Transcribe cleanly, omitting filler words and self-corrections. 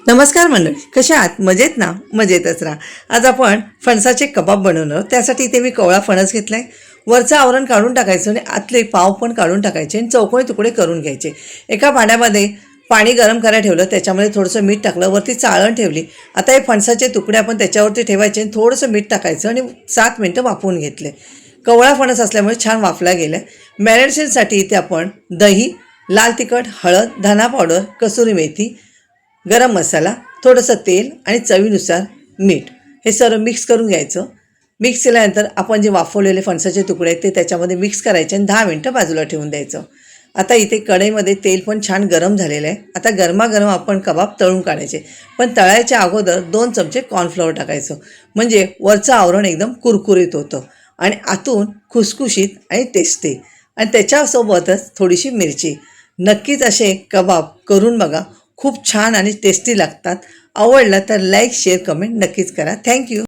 नमस्कार मंडळी, कशा आहात? मजेत ना? मजेतच राहा. आज आपण फणसाचे कबाब बनवणार आहोत. त्यासाठी इथे मी कवळा फणस घेतलाय. वरचं आवरण काढून टाकायचं आणि आतले पाव पण काढून टाकायचे आणि चौकोनी तुकडे करून घ्यायचे. एका भांड्यामध्ये पाणी गरम करायला ठेवलं, त्याच्यामध्ये थोडंसं मीठ टाकलं, वरती चाळण ठेवली. आता हे फणसाचे तुकडे आपण त्याच्यावरती ठेवायचे आणि थोडंसं मीठ टाकायचं आणि 7 मिनटं वाफवून घेतले. कवळा फणस असल्यामुळे छान वाफला गेला. मॅरिनेशनसाठी इथे आपण दही, लाल तिखट, हळद, धना पावडर, कसुरी मेथी, गरम मसाला, थोडंसं तेल आणि चवीनुसार मीठ हे सर्व मिक्स करून घ्यायचं. मिक्स केल्यानंतर आपण जे वाफवलेले फणसाचे तुकडे आहेत ते त्याच्यामध्ये मिक्स करायचे आणि 10 मिनटं बाजूला ठेवून द्यायचं. आता इथे कढईमध्ये तेल पण छान गरम झालेलं आहे. आता गरमागरम आपण कबाब तळून काढायचे. पण तळायच्या अगोदर 2 चमचे कॉर्नफ्लॉवर टाकायचं, म्हणजे वरचं आवरण एकदम कुरकुरीत होतं आणि आतून खुसखुशीत आणि टेस्टी. आणि त्याच्यासोबतच थोडीशी मिरची. नक्कीच असे कबाब करून बघा, खूप छान आणि टेस्टी लागतात. आवडलं तर लाईक, शेअर, कमेंट नक्कीच करा. थँक्यू.